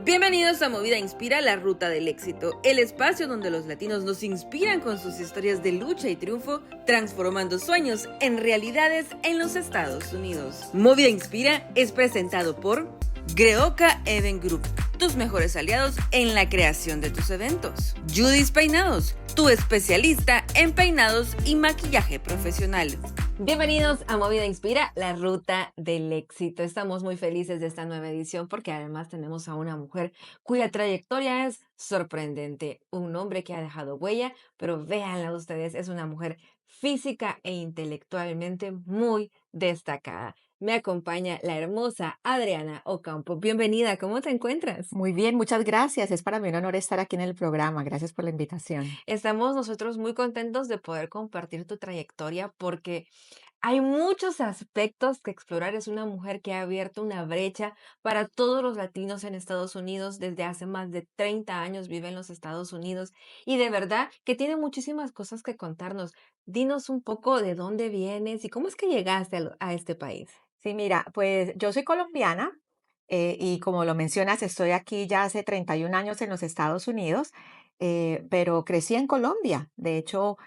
Bienvenidos a Movida Inspira, la ruta del éxito, el espacio donde los latinos nos inspiran con sus historias de lucha y triunfo, transformando sueños en realidades en los Estados Unidos. Movida Inspira es presentado por Greoka Event Group, tus mejores aliados en la creación de tus eventos. Judy's Peinados, tu especialista en peinados y maquillaje profesional. Bienvenidos a Movida Inspira, la ruta del éxito. Estamos muy felices de esta nueva edición porque además tenemos a una mujer cuya trayectoria es sorprendente. Un hombre que ha dejado huella, pero véanla ustedes, es una mujer física e intelectualmente muy destacada. Me acompaña la hermosa Adriana Ocampo. Bienvenida, ¿cómo te encuentras? Muy bien, muchas gracias. Es para mí un honor estar aquí en el programa. Gracias por la invitación. Estamos nosotros muy contentos de poder compartir tu trayectoria porque hay muchos aspectos que explorar. Es una mujer que ha abierto una brecha para todos los latinos en Estados Unidos. Desde hace más de 30 años vive en los Estados Unidos y de verdad que tiene muchísimas cosas que contarnos. Dinos un poco de dónde vienes y cómo es que llegaste a este país. Sí, mira, pues yo soy colombiana y como lo mencionas, estoy aquí ya hace 31 años en los Estados Unidos, pero crecí en Colombia. De hecho,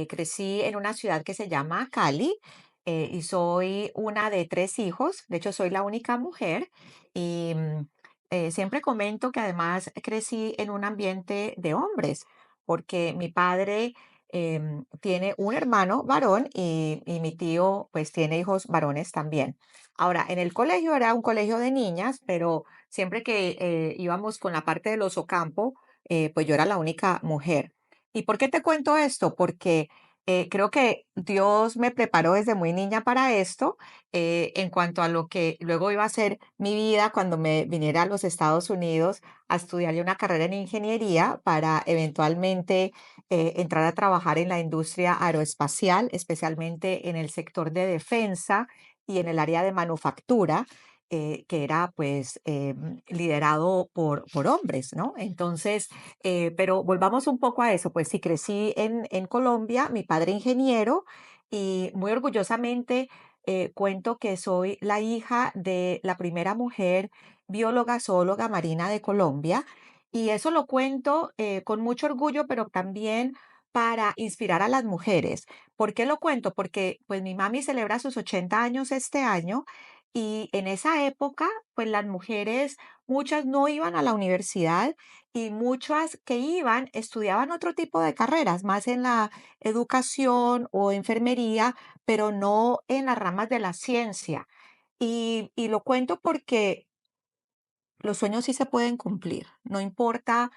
crecí en una ciudad que se llama Cali y soy una de tres hijos. De hecho, soy la única mujer y siempre comento que además crecí en un ambiente de hombres, porque mi padre tiene un hermano varón y mi tío pues tiene hijos varones también. Ahora, en el colegio era un colegio de niñas, pero siempre que íbamos con la parte de los Ocampo, pues yo era la única mujer. ¿Y por qué te cuento esto? Porque creo que Dios me preparó desde muy niña para esto, en cuanto a lo que luego iba a ser mi vida cuando me viniera a los Estados Unidos a estudiar una carrera en ingeniería para eventualmente entrar a trabajar en la industria aeroespacial, especialmente en el sector de defensa y en el área de manufactura, que era pues liderado por hombres, ¿no? Entonces, pero volvamos un poco a eso, pues sí, crecí en Colombia, mi padre ingeniero, y muy orgullosamente cuento que soy la hija de la primera mujer bióloga zoóloga marina de Colombia, y eso lo cuento con mucho orgullo, pero también para inspirar a las mujeres. ¿Por qué lo cuento? Porque pues mi mami celebra sus 80 años este año y en esa época pues las mujeres, muchas no iban a la universidad y muchas que iban estudiaban otro tipo de carreras, más en la educación o enfermería, pero no en las ramas de la ciencia. Y lo cuento porque los sueños sí se pueden cumplir, no importa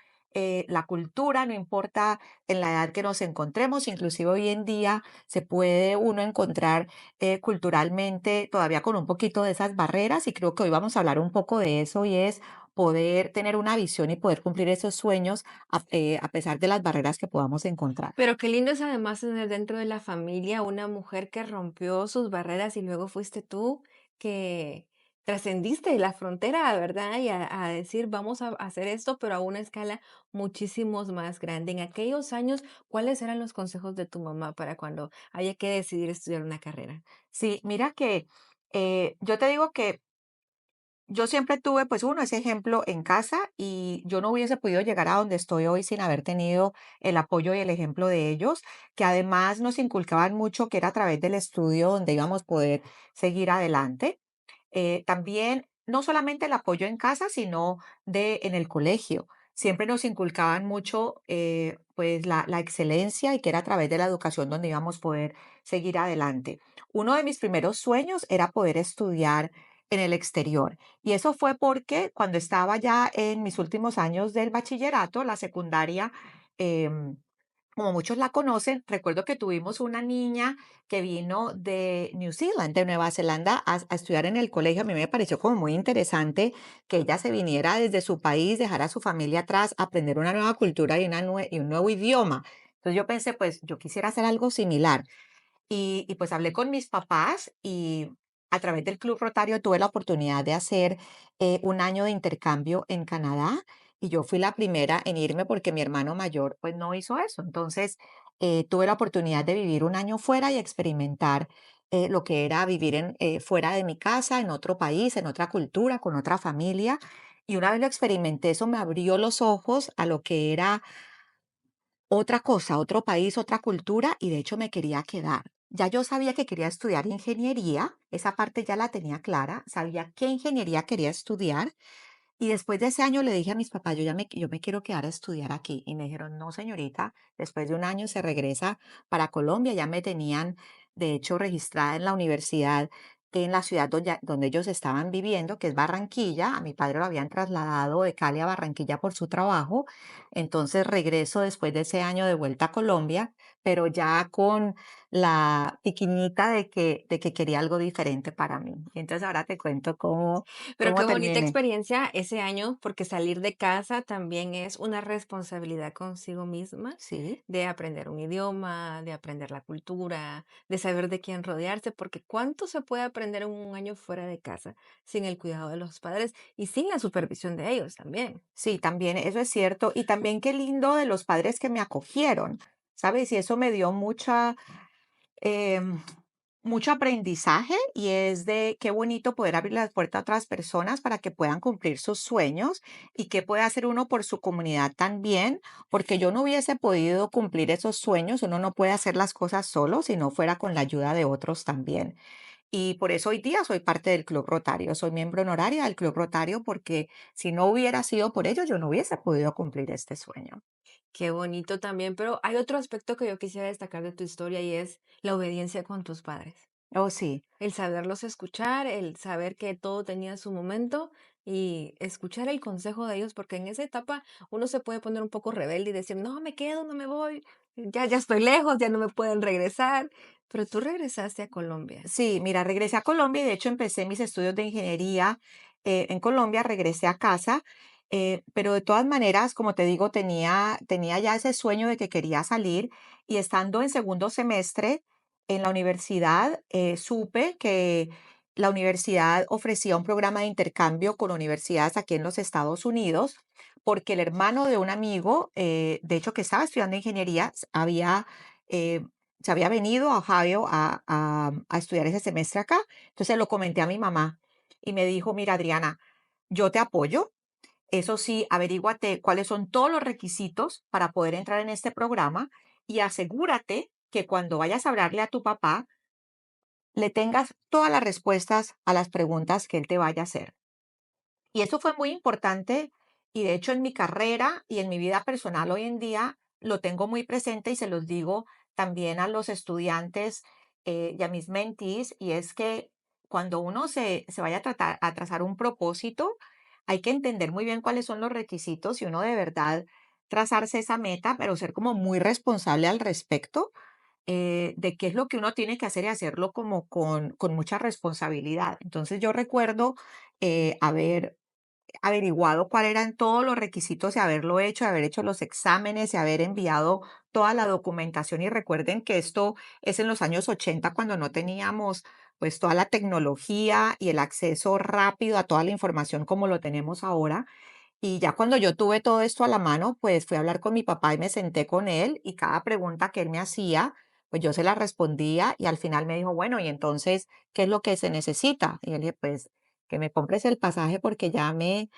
la cultura, no importa en la edad que nos encontremos, inclusive hoy en día se puede uno encontrar culturalmente todavía con un poquito de esas barreras y creo que hoy vamos a hablar un poco de eso y es poder tener una visión y poder cumplir esos sueños a pesar de las barreras que podamos encontrar. Pero qué lindo es además tener dentro de la familia una mujer que rompió sus barreras y luego fuiste tú que trascendiste la frontera, ¿verdad? Y a decir, vamos a hacer esto, pero a una escala muchísimos más grande. En aquellos años, ¿cuáles eran los consejos de tu mamá para cuando haya que decidir estudiar una carrera? Sí, mira que yo te digo que yo siempre tuve, pues uno, ese ejemplo en casa y yo no hubiese podido llegar a donde estoy hoy sin haber tenido el apoyo y el ejemplo de ellos, que además nos inculcaban mucho que era a través del estudio donde íbamos a poder seguir adelante. También, no solamente el apoyo en casa, sino en el colegio. Siempre nos inculcaban mucho pues la excelencia y que era a través de la educación donde íbamos a poder seguir adelante. Uno de mis primeros sueños era poder estudiar en el exterior. Y eso fue porque cuando estaba ya en mis últimos años del bachillerato, la secundaria, em, como muchos la conocen, recuerdo que tuvimos una niña que vino de New Zealand, de Nueva Zelanda, a estudiar en el colegio. A mí me pareció como muy interesante que ella se viniera desde su país, dejara a su familia atrás, aprender una nueva cultura y un nuevo idioma. Entonces yo pensé, pues yo quisiera hacer algo similar. Y pues hablé con mis papás y a través del Club Rotario tuve la oportunidad de hacer un año de intercambio en Canadá y yo fui la primera en irme porque mi hermano mayor pues no hizo eso. Entonces tuve la oportunidad de vivir un año fuera y experimentar lo que era vivir fuera de mi casa, en otro país, en otra cultura, con otra familia. Y una vez lo experimenté, eso me abrió los ojos a lo que era otra cosa, otro país, otra cultura, y de hecho me quería quedar. Ya yo sabía que quería estudiar ingeniería, esa parte ya la tenía clara, sabía qué ingeniería quería estudiar, y después de ese año le dije a mis papás, yo me quiero quedar a estudiar aquí. Y me dijeron, no, señorita, después de un año se regresa para Colombia. Ya me tenían, de hecho, registrada en la universidad en la ciudad donde ellos estaban viviendo, que es Barranquilla. A mi padre lo habían trasladado de Cali a Barranquilla por su trabajo. Entonces regreso después de ese año de vuelta a Colombia, pero ya con la piquiñita de que quería algo diferente para mí. Y entonces ahora te cuento Pero qué cómo bonita terminé. experiencia ese año, porque salir de casa también es una responsabilidad consigo misma, Sí. de aprender un idioma, de aprender la cultura, de saber de quién rodearse, porque cuánto se puede aprender en un año fuera de casa sin el cuidado de los padres y sin la supervisión de ellos también. Sí, también eso es cierto. Y también qué lindo de los padres que me acogieron, ¿sabes? Y eso me dio em, mucho aprendizaje y es de qué bonito poder abrir las puertas a otras personas para que puedan cumplir sus sueños y qué puede hacer uno por su comunidad también, porque yo no hubiese podido cumplir esos sueños, uno no puede hacer las cosas solo si no fuera con la ayuda de otros también. Y por eso hoy día soy parte del Club Rotario, soy miembro honoraria del Club Rotario porque si no hubiera sido por ello, yo no hubiese podido cumplir este sueño. Qué bonito también, pero hay otro aspecto que yo quisiera destacar de tu historia y es la obediencia con tus padres. Oh, sí, El saberlos escuchar, el saber que todo tenía su momento y escuchar el consejo de ellos, porque en esa etapa uno se puede poner un poco rebelde y decir, no, me quedo, no me voy, ya estoy lejos, ya no me pueden regresar, pero tú regresaste a Colombia. sí, mira, regresé a Colombia y de hecho empecé mis estudios de ingeniería en Colombia, regresé a casa, pero de todas maneras, como te digo, tenía ya ese sueño de que quería salir y estando en segundo semestre en la universidad, supe que la universidad ofrecía un programa de intercambio con universidades aquí en los Estados Unidos, porque el hermano de un amigo, de hecho que estaba estudiando ingeniería, eh, se había venido a Ohio a estudiar ese semestre acá. Entonces lo comenté a mi mamá y me dijo, mira, Adriana, yo te apoyo. Eso sí, averíguate cuáles son todos los requisitos para poder entrar en este programa y asegúrate que cuando vayas a hablarle a tu papá, le tengas todas las respuestas a las preguntas que él te vaya a hacer. Y eso fue muy importante y de hecho en mi carrera y en mi vida personal hoy en día lo tengo muy presente y se los digo también a los estudiantes y a mis mentees y es que cuando uno se vaya a tratar a trazar un propósito, hay que entender muy bien cuáles son los requisitos y uno de verdad trazarse esa meta, pero ser como muy responsable al respecto de qué es lo que uno tiene que hacer y hacerlo como con mucha responsabilidad. Entonces yo recuerdo haber averiguado cuáles eran todos los requisitos y haberlo hecho, haber hecho los exámenes y haber enviado toda la documentación. Y recuerden que esto es en los años 80 cuando no teníamos pues toda la tecnología y el acceso rápido a toda la información como lo tenemos ahora. Y ya cuando yo tuve todo esto a la mano, pues fui a hablar con mi papá y me senté con él y cada pregunta que él me hacía, pues yo se la respondía y al final me dijo, bueno, y entonces, ¿qué es lo que se necesita? Y yo le dije, pues que me compres el pasaje porque ya me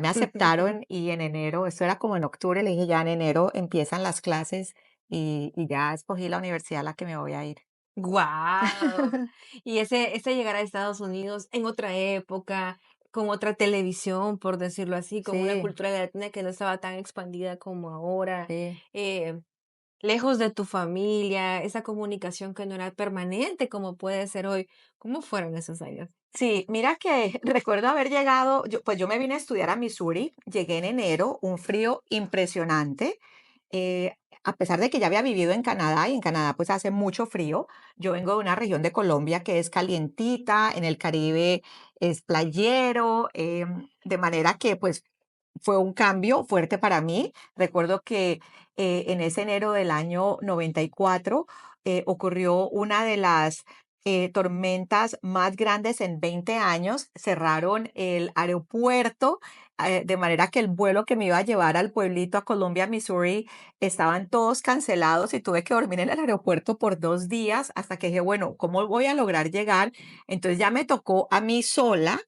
aceptaron y en enero, esto era como en octubre, le dije, ya en enero empiezan las clases y ya escogí la universidad a la que me voy a ir. ¡Guau! Y ese llegar a Estados Unidos en otra época, con otra televisión, por decirlo así, con una Sí, cultura latina que no estaba tan expandida como ahora, sí. eh, lejos de tu familia, esa comunicación que no era permanente como puede ser hoy. ¿Cómo fueron esos años? Sí, mira que recuerdo haber llegado, pues yo me vine a estudiar a Missouri, llegué en enero, un frío impresionante, eh, a pesar de que ya había vivido en Canadá y en Canadá pues hace mucho frío, yo vengo de una región de Colombia que es calientita, en el Caribe es playero, de manera que pues fue un cambio fuerte para mí. Recuerdo que en ese enero del año 94 ocurrió una de las tormentas más grandes en 20 años. Cerraron el aeropuerto, de manera que el vuelo que me iba a llevar al pueblito a Columbia, Missouri, estaban todos cancelados y tuve que dormir en el aeropuerto por 2 días hasta que dije, bueno, ¿cómo voy a lograr llegar? Entonces ya me tocó a mí sola.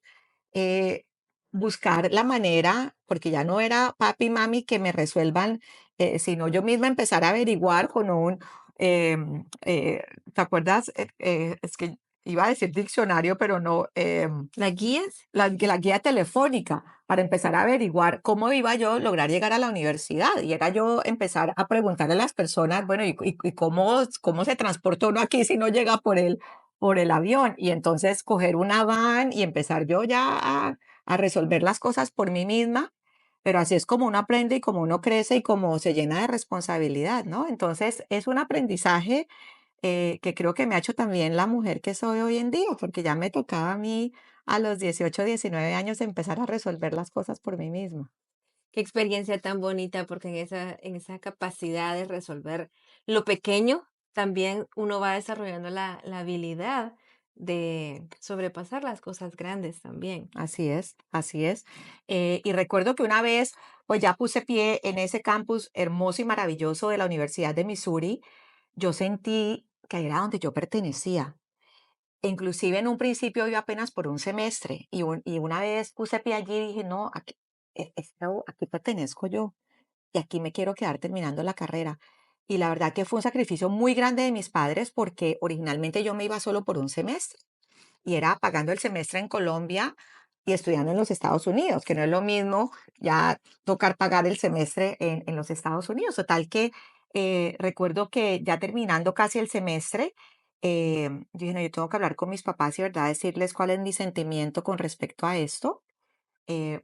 eh, buscar la manera, porque ya no era papi y mami que me resuelvan, sino yo misma empezar a averiguar con un, ¿te acuerdas? Es que iba a decir diccionario, pero no, ¿Las guías? la guía telefónica para empezar a averiguar cómo iba yo a lograr llegar a la universidad. Y era yo empezar a preguntarle a las personas, bueno, ¿y cómo se transporta uno aquí si no llega por el avión? Y entonces coger una van y empezar yo ya a resolver las cosas por mí misma. Pero así es como uno aprende y como uno crece y como se llena de responsabilidad, ¿no? Entonces es un aprendizaje que creo que me ha hecho también la mujer que soy hoy en día, porque ya me tocaba a mí a los 18 19 años empezar a resolver las cosas por mí misma. Qué experiencia tan bonita, porque en esa capacidad de resolver lo pequeño, también uno va desarrollando la habilidad de sobrepasar las cosas grandes también. Así es, así es. Y recuerdo que una vez, pues ya puse pie en ese campus hermoso y maravilloso de la Universidad de Missouri, yo sentí que era donde yo pertenecía. E inclusive en un principio iba apenas por un semestre y una vez puse pie allí y dije, no, aquí, aquí pertenezco yo y aquí me quiero quedar terminando la carrera. Y la verdad que fue un sacrificio muy grande de mis padres porque originalmente yo me iba solo por un semestre y era pagando el semestre en Colombia y estudiando en los Estados Unidos, que no es lo mismo ya tocar pagar el semestre en los Estados Unidos. Total que recuerdo que ya terminando casi el semestre, dije, no, yo tengo que hablar con mis papás y, ¿verdad?, decirles cuál es mi sentimiento con respecto a esto,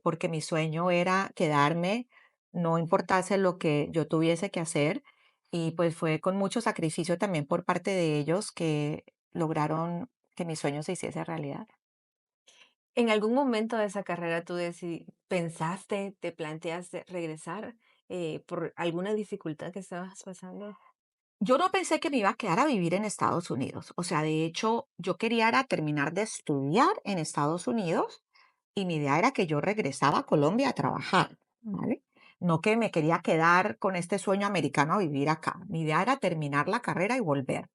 porque mi sueño era quedarme, no importase lo que yo tuviese que hacer. Y pues fue con mucho sacrificio también por parte de ellos que lograron que mi sueño se hiciese realidad. ¿En algún momento de esa carrera pensaste, te planteaste regresar por alguna dificultad que estabas pasando? Yo no pensé que me iba a quedar a vivir en Estados Unidos. O sea, de hecho, yo quería era terminar de estudiar en Estados Unidos y mi idea era que yo regresaba a Colombia a trabajar, ¿vale? No que me quería quedar con este sueño americano a vivir acá. Mi idea era terminar la carrera y volver.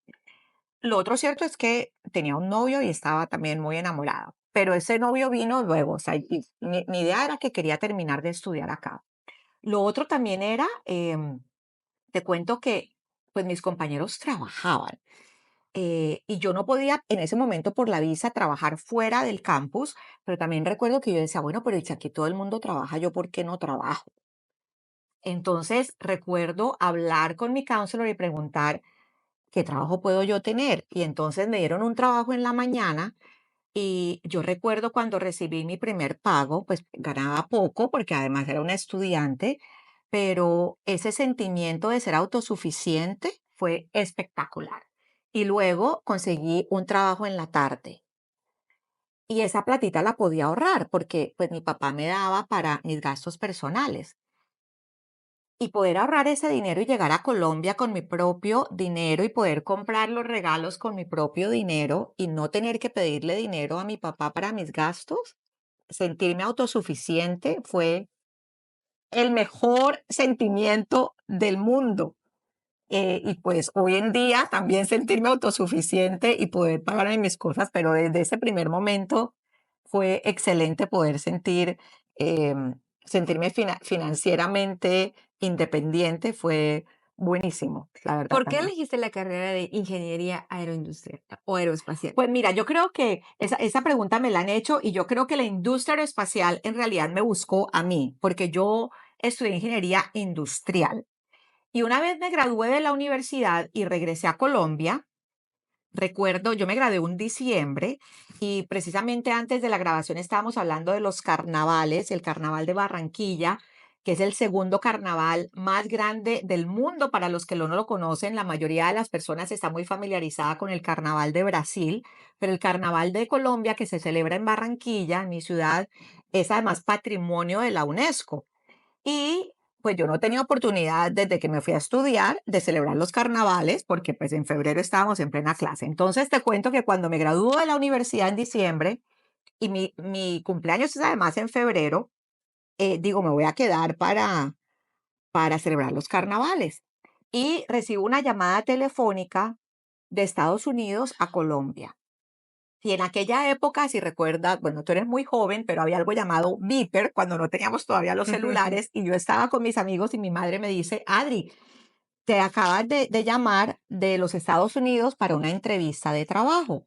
Lo otro cierto es que tenía un novio y estaba también muy enamorada, pero ese novio vino luego. O sea, y mi idea era que quería terminar de estudiar acá. Lo otro también era, te cuento que pues mis compañeros trabajaban y yo no podía en ese momento por la visa trabajar fuera del campus, pero también recuerdo que yo decía, bueno, pero si aquí todo el mundo trabaja, ¿yo por qué no trabajo? Entonces recuerdo hablar con mi counselor y preguntar, ¿qué trabajo puedo yo tener? Y entonces me dieron un trabajo en la mañana y yo recuerdo cuando recibí mi primer pago, pues ganaba poco porque además era una estudiante, pero ese sentimiento de ser autosuficiente fue espectacular. Y luego conseguí un trabajo en la tarde y esa platita la podía ahorrar porque pues mi papá me daba para mis gastos personales. Y poder ahorrar ese dinero y llegar a Colombia con mi propio dinero y poder comprar los regalos con mi propio dinero y no tener que pedirle dinero a mi papá para mis gastos, sentirme autosuficiente fue el mejor sentimiento del mundo. Y pues hoy en día también sentirme autosuficiente y poder pagarme mis cosas, pero desde ese primer momento fue excelente poder sentirme financieramente independiente, fue buenísimo, la verdad ¿Por qué también. elegiste la carrera de ingeniería aeroindustrial o aeroespacial? Pues mira, yo creo que esa pregunta me la han hecho y yo creo que la industria aeroespacial en realidad me buscó a mí, porque yo estudié ingeniería industrial. Y una vez me gradué de la universidad y regresé a Colombia, recuerdo, yo me gradué un diciembre y precisamente antes de la grabación estábamos hablando de los carnavales, el carnaval de Barranquilla, que es el segundo carnaval más grande del mundo. Para los que no lo conocen, la mayoría de las personas está muy familiarizada con el carnaval de Brasil, pero el carnaval de Colombia, que se celebra en Barranquilla, en mi ciudad, es además patrimonio de la UNESCO. Y pues yo no tenía oportunidad desde que me fui a estudiar de celebrar los carnavales porque pues en febrero estábamos en plena clase. Entonces te cuento que cuando me graduó de la universidad en diciembre y mi cumpleaños es además en febrero, digo, me voy a quedar para celebrar los carnavales. Y recibo una llamada telefónica de Estados Unidos a Colombia. Y en aquella época, si recuerdas, bueno, tú eres muy joven, pero había algo llamado Beeper cuando no teníamos todavía los celulares y yo estaba con mis amigos y mi madre me dice, Adri, te acabas de llamar de los Estados Unidos para una entrevista de trabajo.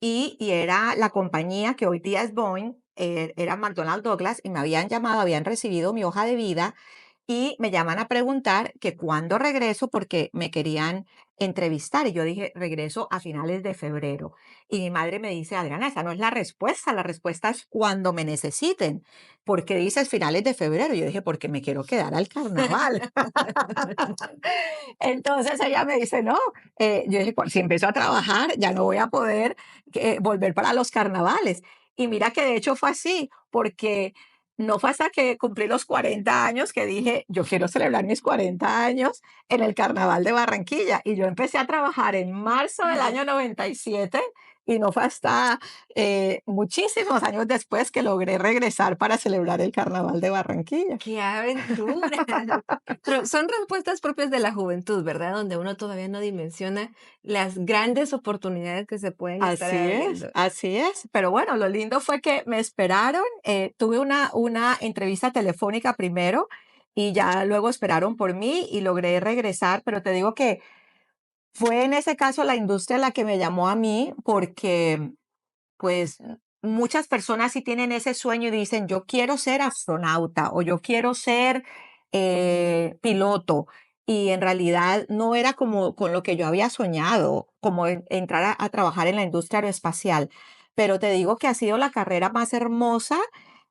Y era la compañía que hoy día es Boeing, era McDonnell Douglas, y me habían llamado, habían recibido mi hoja de vida y me llaman a preguntar que cuándo regreso porque me querían entrevistar. Y yo dije, regreso a finales de febrero. Y mi madre me dice, Adriana, esa no es la respuesta es cuando me necesiten. ¿Por qué dices finales de febrero? Y yo dije, porque me quiero quedar al carnaval. Entonces ella me dice, no, yo dije, si empiezo a trabajar, ya no voy a poder volver para los carnavales. Y mira que de hecho fue así, porque no fue hasta que cumplí los 40 años que dije, yo quiero celebrar mis 40 años en el Carnaval de Barranquilla. Y yo empecé a trabajar en marzo del año 97 y no fue hasta muchísimos años después que logré regresar para celebrar el Carnaval de Barranquilla. ¡Qué aventura! Pero son respuestas propias de la juventud, ¿verdad? Donde uno todavía no dimensiona las grandes oportunidades que se pueden estar Así es, abriendo. así es. Pero bueno, lo lindo fue que me esperaron. Tuve una entrevista telefónica primero y ya luego esperaron por mí y logré regresar. Pero te digo que fue en ese caso la industria la que me llamó a mí porque pues muchas personas sí tienen ese sueño y dicen, yo quiero ser astronauta o yo quiero ser piloto. Y en realidad no era como con lo que yo había soñado, como entrar a trabajar en la industria aeroespacial. Pero te digo que ha sido la carrera más hermosa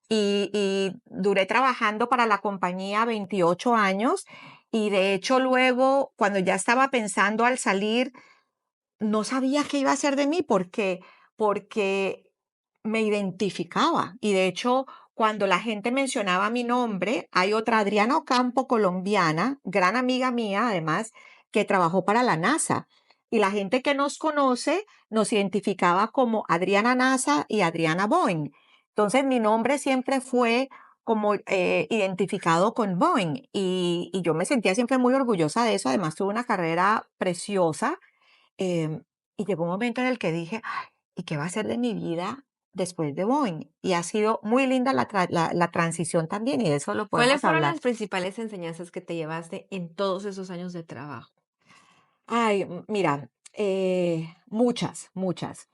y duré trabajando para la compañía 28 años. Y de hecho luego, cuando ya estaba pensando al salir, no sabía qué iba a hacer de mí porque me identificaba. Y de hecho, cuando la gente mencionaba mi nombre, hay otra Adriana Ocampo, colombiana, gran amiga mía, además, que trabajó para la NASA. Y la gente que nos conoce nos identificaba como Adriana NASA y Adriana Boeing. Entonces, mi nombre siempre fue como identificado con Boeing y yo me sentía siempre muy orgullosa de eso. Además, tuve una carrera preciosa. Y llegó un momento en el que dije, "Ay, ¿y qué va a ser de mi vida después de Boeing?" Y ha sido muy linda la transición también, y de eso lo ¿Cuáles podemos fueron hablar. las principales enseñanzas que te llevaste en todos esos años de trabajo? Ay, mira, muchas, muchas.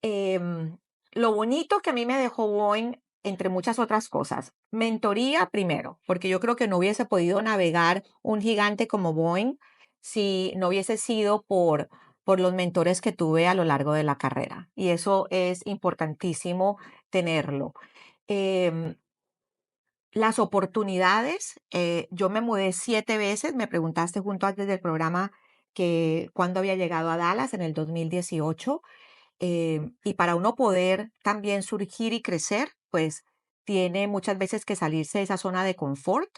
Em, lo bonito que a mí me dejó Boeing, entre muchas otras cosas, mentoría primero, porque yo creo que no hubiese podido navegar un gigante como Boeing si no hubiese sido por los mentores que tuve a lo largo de la carrera. Y eso es importantísimo tenerlo. Em, las oportunidades, yo me mudé 7 veces, me preguntaste junto antes del programa que cuándo había llegado a Dallas en el 2018. Y para uno poder también surgir y crecer, pues tiene muchas veces que salirse de esa zona de confort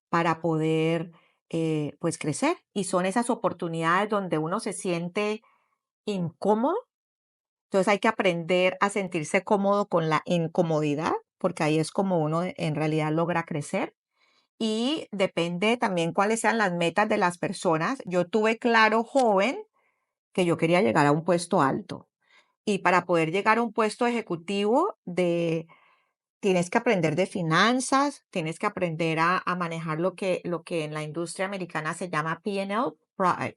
para poder, pues crecer. Y son esas oportunidades donde uno se siente incómodo. Entonces hay que aprender a sentirse cómodo con la incomodidad, porque ahí es como uno en realidad logra crecer. Y depende también cuáles sean las metas de las personas. Yo tuve claro joven que yo quería llegar a un puesto alto. Y para poder llegar a un puesto ejecutivo tienes que aprender de finanzas, tienes que aprender a manejar lo que en la industria americana se llama P&L,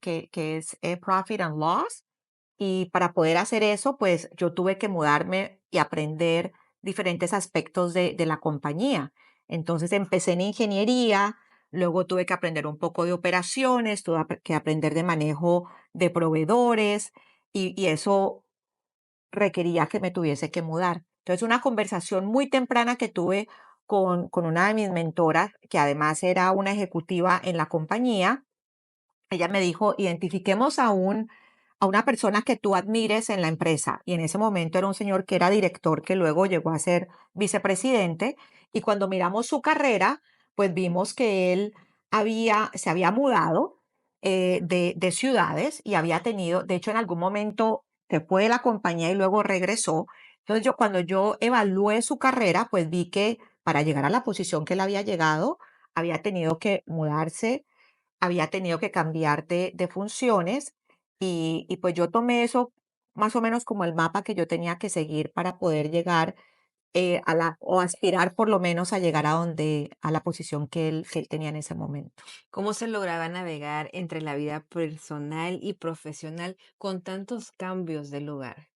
que es Profit and Loss. Y para poder hacer eso, pues yo tuve que mudarme y aprender diferentes aspectos de la compañía. Entonces empecé en ingeniería, luego tuve que aprender un poco de operaciones, tuve que aprender de manejo de proveedores y eso requería que me tuviese que mudar. Entonces, una conversación muy temprana que tuve con una de mis mentoras, que además era una ejecutiva en la compañía, ella me dijo, identifiquemos a una persona que tú admires en la empresa. Y en ese momento era un señor que era director, que luego llegó a ser vicepresidente. Y cuando miramos su carrera, pues vimos que él se había mudado de ciudades y había tenido, de hecho, en algún momento se fue de la compañía y luego regresó. Entonces, cuando yo evalué su carrera, pues vi que para llegar a la posición que él había llegado, había tenido que mudarse, había tenido que cambiar de funciones y pues yo tomé eso más o menos como el mapa que yo tenía que seguir para poder llegar o aspirar por lo menos a llegar a la posición que él tenía en ese momento. ¿Cómo se lograba navegar entre la vida personal y profesional con tantos cambios de lugar?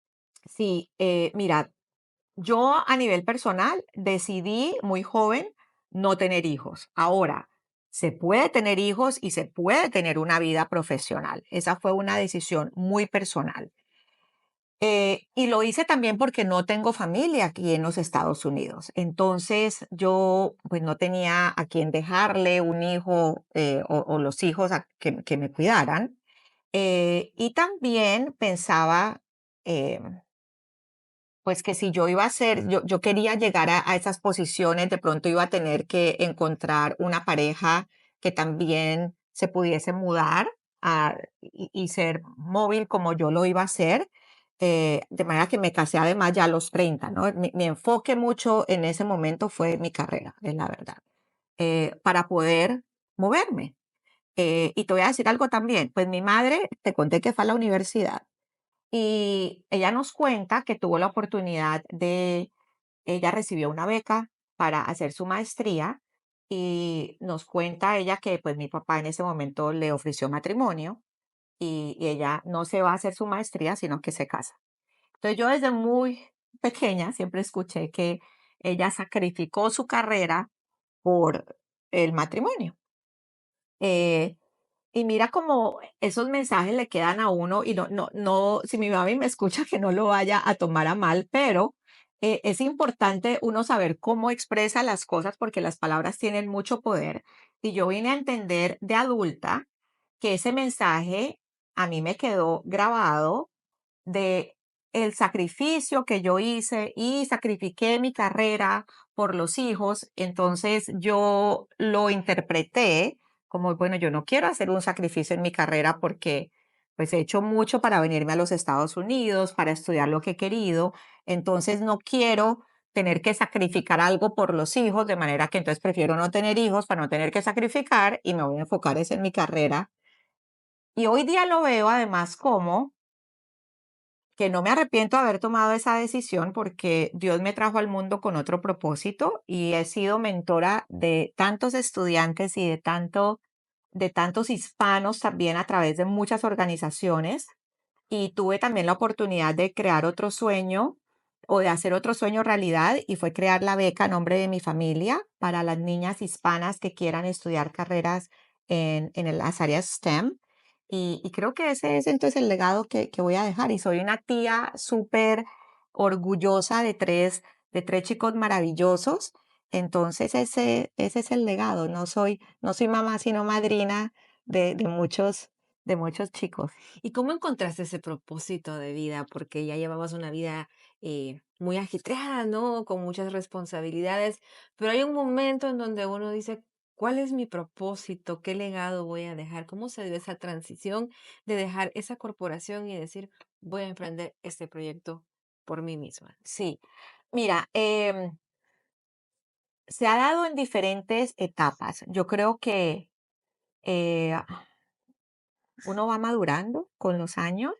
Sí, mira, yo a nivel personal decidí muy joven no tener hijos. Ahora, se puede tener hijos y se puede tener una vida profesional. Esa fue una decisión muy personal. Y lo hice también porque no tengo familia aquí en los Estados Unidos. Entonces yo pues no tenía a quién dejarle un hijo o los hijos que me cuidaran. Y también pensaba, em, pues que si yo iba a ser, yo quería llegar a esas posiciones, de pronto iba a tener que encontrar una pareja que también se pudiese mudar y ser móvil como yo lo iba a hacer. De manera que me casé además ya a los 30, ¿no? Mi enfoque mucho en ese momento fue mi carrera, es la verdad, para poder moverme. Y te voy a decir algo también, pues mi madre, te conté que fue a la universidad y ella nos cuenta que tuvo la oportunidad ella recibió una beca para hacer su maestría y nos cuenta ella que pues mi papá en ese momento le ofreció matrimonio y ella no se va a hacer su maestría, sino que se casa. Entonces yo desde muy pequeña siempre escuché que ella sacrificó su carrera por el matrimonio. Eh, y mira cómo esos mensajes le quedan a uno y no, si mi mami me escucha que no lo vaya a tomar a mal, pero es importante uno saber cómo expresa las cosas porque las palabras tienen mucho poder. Y yo vine a entender de adulta que ese mensaje a mí me quedó grabado de el sacrificio que yo hice y sacrifiqué mi carrera por los hijos, entonces yo lo interpreté como, bueno, yo no quiero hacer un sacrificio en mi carrera porque pues he hecho mucho para venirme a los Estados Unidos, para estudiar lo que he querido, entonces no quiero tener que sacrificar algo por los hijos, de manera que entonces prefiero no tener hijos para no tener que sacrificar y me voy a enfocar es en mi carrera. Y hoy día lo veo además como que no me arrepiento de haber tomado esa decisión porque Dios me trajo al mundo con otro propósito y he sido mentora de tantos estudiantes y de tantos hispanos también a través de muchas organizaciones y tuve también la oportunidad de crear otro sueño o de hacer otro sueño realidad y fue crear la beca a nombre de mi familia para las niñas hispanas que quieran estudiar carreras en las áreas STEM. Y creo que ese es entonces el legado que voy a dejar. Y soy una tía súper orgullosa de tres chicos maravillosos. Entonces ese es el legado. No soy mamá, sino madrina de muchos chicos. ¿Y cómo encontraste ese propósito de vida? Porque ya llevabas una vida muy ajetreada, ¿no? Con muchas responsabilidades, pero hay un momento en donde uno dice, ¿cuál es mi propósito? ¿Qué legado voy a dejar? ¿Cómo se dio esa transición de dejar esa corporación y decir, voy a emprender este proyecto por mí misma? Sí, mira, se ha dado en diferentes etapas. Yo creo que eh, uno va madurando con los años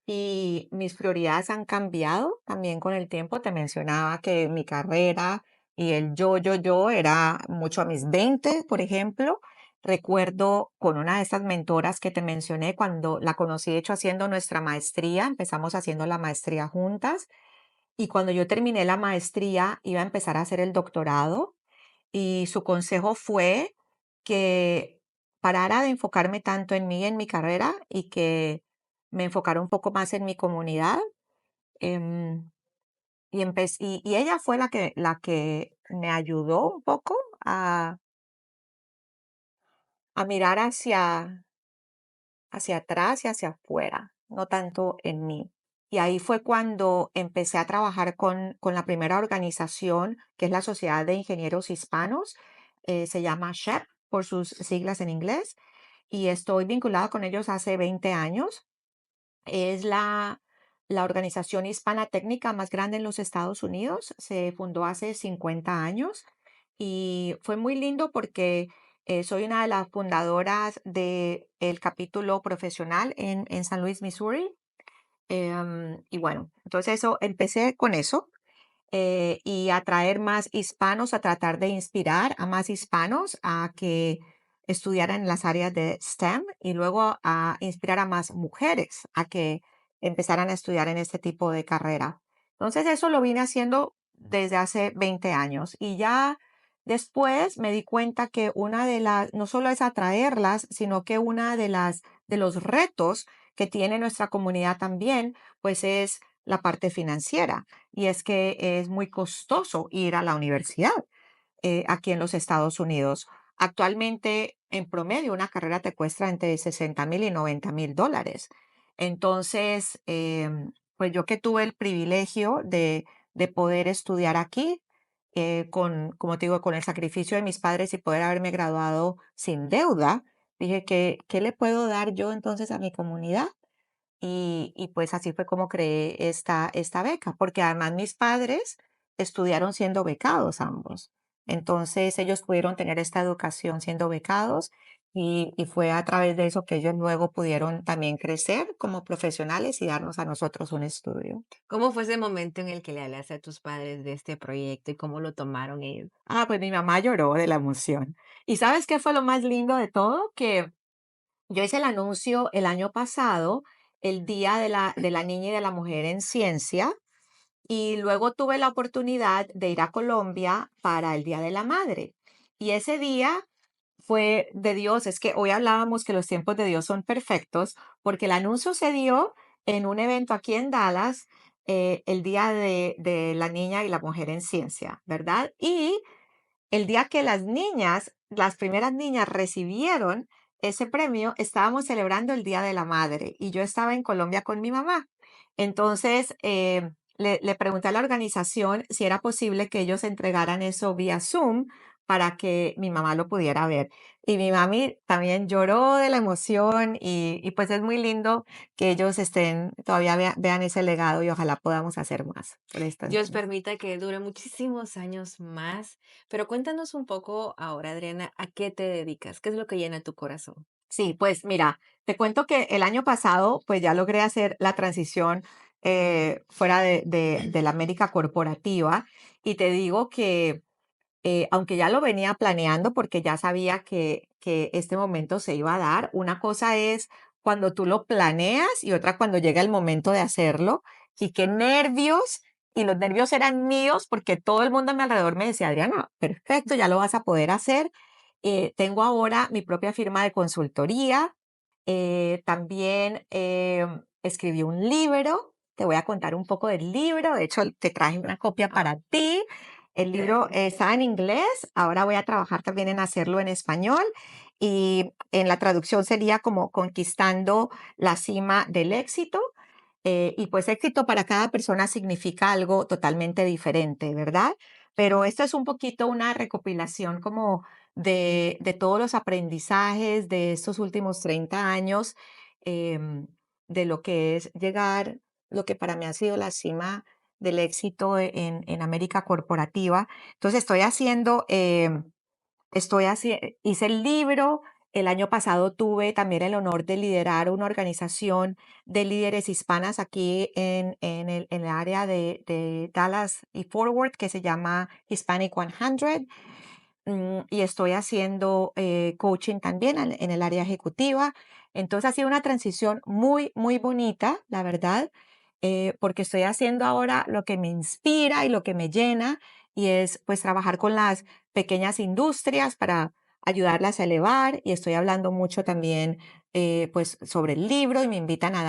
y mis prioridades han cambiado también con el tiempo. Te mencionaba que mi carrera y el yo era mucho a mis 20, por ejemplo. Recuerdo con una de esas mentoras que te mencioné cuando la conocí, de hecho, haciendo nuestra maestría. Empezamos haciendo la maestría juntas. Y cuando yo terminé la maestría, iba a empezar a hacer el doctorado y su consejo fue que parara de enfocarme tanto en mí, en mi carrera y que me enfocara un poco más en mi comunidad. em, y ella fue la que me ayudó un poco a mirar hacia atrás y hacia afuera, no tanto en mí. Y ahí fue cuando empecé a trabajar con la primera organización, que es la Sociedad de Ingenieros Hispanos, se llama SHEP por sus siglas en inglés, y estoy vinculada con ellos hace 20 años. Es la organización hispana técnica más grande en los Estados Unidos. Se fundó hace 50 años y fue muy lindo porque soy una de las fundadoras del capítulo profesional en San Luis, Missouri. Y bueno, entonces eso, empecé con eso y atraer más hispanos, a tratar de inspirar a más hispanos a que estudiaran en las áreas de STEM y luego a inspirar a más mujeres a que empezaran a estudiar en este tipo de carrera. Entonces eso lo vine haciendo desde hace 20 años y ya después me di cuenta que una de las, no solo es atraerlas, sino que una de las, de los retos que tiene nuestra comunidad también, pues es la parte financiera y es que es muy costoso ir a la universidad aquí en los Estados Unidos. Actualmente, en promedio, una carrera te cuesta entre 60,000 y 90,000 dólares. Entonces, pues yo que tuve el privilegio de poder estudiar aquí, como te digo, con el sacrificio de mis padres y poder haberme graduado sin deuda, dije que, ¿qué le puedo dar yo entonces a mi comunidad? Y pues así fue como creé esta beca, porque además mis padres estudiaron siendo becados ambos. Entonces ellos pudieron tener esta educación siendo becados y fue a través de eso que ellos luego pudieron también crecer como profesionales y darnos a nosotros un estudio. ¿Cómo fue ese momento en el que le hablaste a tus padres de este proyecto y cómo lo tomaron ellos? Ah, pues mi mamá lloró de la emoción. ¿Y sabes qué fue lo más lindo de todo? Que yo hice el anuncio el año pasado, el Día de la Niña y de la Mujer en Ciencia. Y luego tuve la oportunidad de ir a Colombia para el Día de la Madre. Y ese día fue de Dios. Es que hoy hablábamos que los tiempos de Dios son perfectos, porque el anuncio se dio en un evento aquí en Dallas, el Día de la Niña y la Mujer en Ciencia, ¿verdad? Y el día que las niñas, las primeras niñas recibieron ese premio, estábamos celebrando el Día de la Madre y yo estaba en Colombia con mi mamá. Entonces, le pregunté a la organización si era posible que ellos entregaran eso vía Zoom para que mi mamá lo pudiera ver. Y mi mami también lloró de la emoción y pues es muy lindo que ellos estén, todavía vean ese legado y ojalá podamos hacer más por estas Dios niñas. permita que dure muchísimos años más, pero cuéntanos un poco ahora, Adriana, ¿a qué te dedicas? ¿Qué es lo que llena tu corazón? Sí, pues mira, te cuento que el año pasado pues ya logré hacer la transición fuera de la América corporativa y te digo que aunque ya lo venía planeando porque ya sabía que este momento se iba a dar, una cosa es cuando tú lo planeas y otra cuando llega el momento de hacerlo. Y qué nervios, y los nervios eran míos porque todo el mundo a mi alrededor me decía, Adriana, perfecto, ya lo vas a poder hacer. Tengo ahora mi propia firma de consultoría. También escribí un libro. Te voy a contar un poco del libro. De hecho, te traje una copia para ti. El libro está en inglés, ahora voy a trabajar también en hacerlo en español y en la traducción sería como conquistando la cima del éxito. Y pues éxito para cada persona significa algo totalmente diferente, ¿verdad? Pero esto es un poquito una recopilación como de todos los aprendizajes de estos últimos 30 años, em, de lo que es llegar, lo que para mí ha sido la cima del éxito en América corporativa. Entonces hice el libro. El año pasado tuve también el honor de liderar una organización de líderes hispanas aquí en el área de Dallas y Forward que se llama Hispanic 100. Y estoy haciendo coaching también en el área ejecutiva. Entonces ha sido una transición muy, muy bonita, la verdad, porque estoy haciendo ahora lo que me inspira y lo que me llena, y es pues trabajar con las pequeñas industrias para ayudarlas a elevar. Y estoy hablando mucho también pues sobre el libro y me invitan a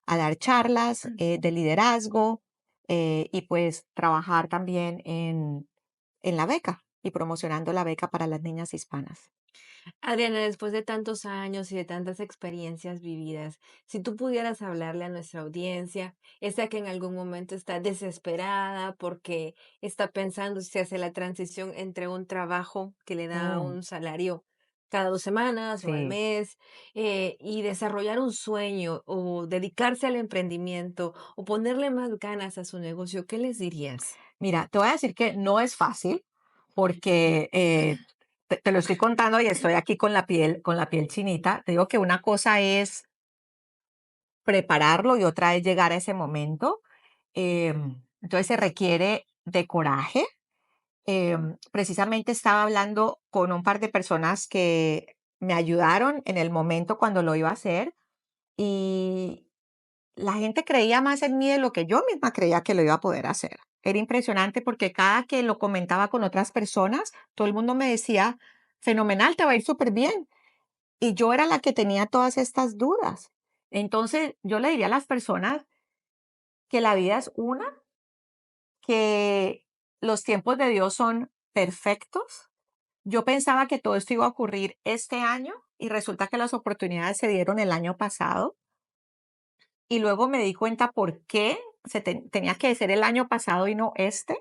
dar charlas de liderazgo y pues trabajar también en la beca y promocionando la beca para las niñas hispanas. Adriana, después de tantos años y de tantas experiencias vividas, si tú pudieras hablarle a nuestra audiencia, esa que en algún momento está desesperada porque está pensando si se hace la transición entre un trabajo que le da Mm, un salario cada 2 semanas o al sí. mes y desarrollar un sueño o dedicarse al emprendimiento o ponerle más ganas a su negocio, ¿qué les dirías? Mira, te voy a decir que no es fácil porque te lo estoy contando y estoy aquí con la piel chinita. Te digo que una cosa es prepararlo y otra es llegar a ese momento. Entonces se requiere de coraje. Precisamente estaba hablando con un par de personas que me ayudaron en el momento cuando lo iba a hacer y la gente creía más en mí de lo que yo misma creía que lo iba a poder hacer. Era impresionante porque cada que lo comentaba con otras personas, todo el mundo me decía, fenomenal, te va a ir súper bien. Y yo era la que tenía todas estas dudas. Entonces, yo le diría a las personas que la vida es una, que los tiempos de Dios son perfectos. Yo pensaba que todo esto iba a ocurrir este año y resulta que las oportunidades se dieron el año pasado. Y luego me di cuenta por qué tenía que ser el año pasado y no este.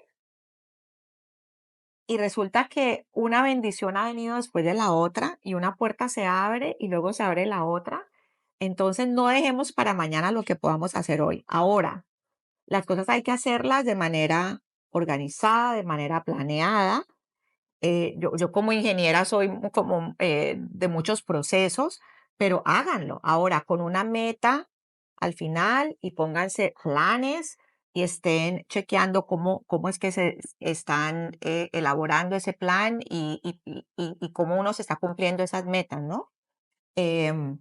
Y resulta que una bendición ha venido después de la otra y una puerta se abre y luego se abre la otra. Entonces no dejemos para mañana lo que podamos hacer hoy. Ahora, las cosas hay que hacerlas de manera organizada, de manera planeada. Yo como ingeniera soy como de muchos procesos, pero háganlo ahora con una meta al final y pónganse planes y estén chequeando cómo es que se están elaborando ese plan y cómo uno se está cumpliendo esas metas, ¿no? Em,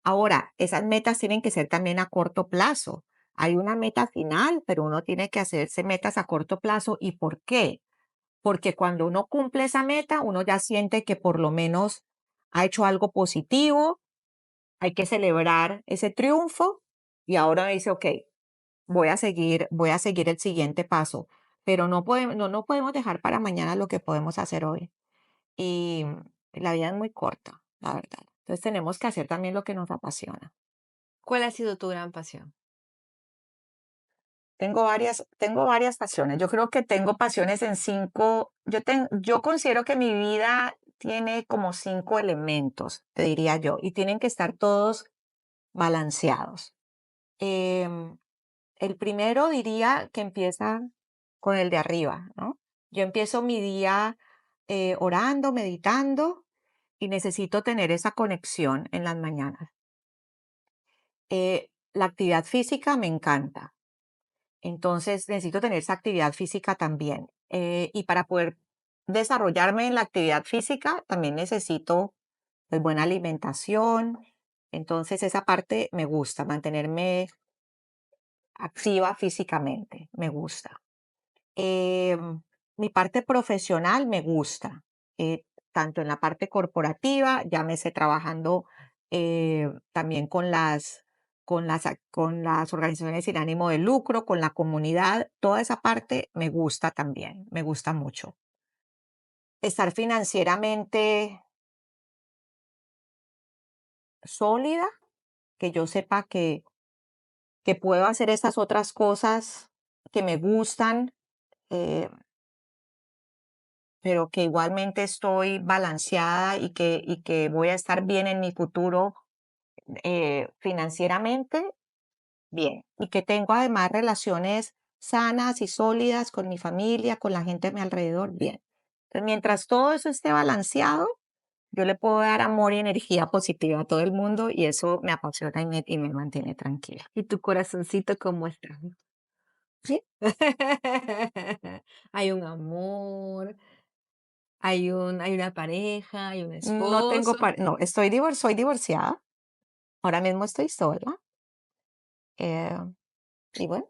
Ahora, esas metas tienen que ser también a corto plazo. Hay una meta final, pero uno tiene que hacerse metas a corto plazo. ¿Y por qué? Porque cuando uno cumple esa meta, uno ya siente que por lo menos ha hecho algo positivo, hay que celebrar ese triunfo y ahora dice, ok, voy a seguir el siguiente paso, pero no podemos dejar para mañana lo que podemos hacer hoy. Y la vida es muy corta, la verdad. Entonces tenemos que hacer también lo que nos apasiona. ¿Cuál ha sido tu gran pasión? Tengo varias pasiones. Yo creo que tengo pasiones en cinco. Yo considero que mi vida tiene como cinco elementos, te diría yo, y tienen que estar todos balanceados. Em, el primero diría que empieza con el de arriba, ¿no? Yo empiezo mi día orando, meditando y necesito tener esa conexión en las mañanas. La actividad física me encanta. Entonces necesito tener esa actividad física también. Y para poder desarrollarme en la actividad física, también necesito pues, buena alimentación. Entonces esa parte me gusta, mantenerme activa físicamente, me gusta. Mi parte profesional me gusta, tanto en la parte corporativa, llámese trabajando también con las organizaciones sin ánimo de lucro, con la comunidad, toda esa parte me gusta también, me gusta mucho. Estar financieramente sólida, que yo sepa que puedo hacer esas otras cosas que me gustan, eh, pero que igualmente estoy balanceada y que voy a estar bien en mi futuro financieramente, bien. Y que tengo además relaciones sanas y sólidas con mi familia, con la gente a mi alrededor, bien. Entonces, mientras todo eso esté balanceado, yo le puedo dar amor y energía positiva a todo el mundo y eso me apasiona y me mantiene tranquila. ¿Y tu corazoncito cómo está? Sí. Hay un amor, hay una pareja, hay un No tengo, esposo. no, soy divorciada. Ahora mismo estoy sola. eh, y bueno.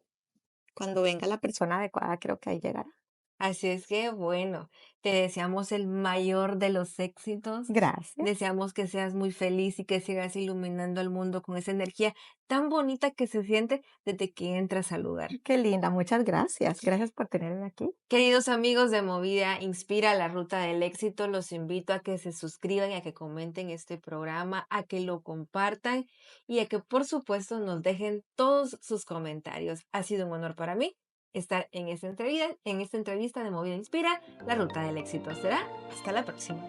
Cuando venga la persona adecuada, creo que ahí llegará. Así es que, bueno, te deseamos el mayor de los éxitos. Gracias. Deseamos que seas muy feliz y que sigas iluminando al mundo con esa energía tan bonita que se siente desde que entras al lugar. Qué linda, muchas gracias. Gracias por tenerme aquí. Queridos amigos de Movida Inspira, la ruta del éxito, los invito a que se suscriban y a que comenten este programa, a que lo compartan y a que por supuesto nos dejen todos sus comentarios. Ha sido un honor para mí estar en esta entrevista de Movida Inspira, la ruta del éxito. Será hasta la próxima.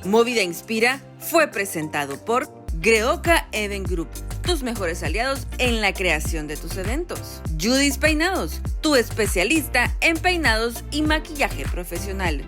Movida Inspira fue presentado por Greoka Event Group, tus mejores aliados en la creación de tus eventos. Judith Peinados, tu especialista en peinados y maquillaje profesional.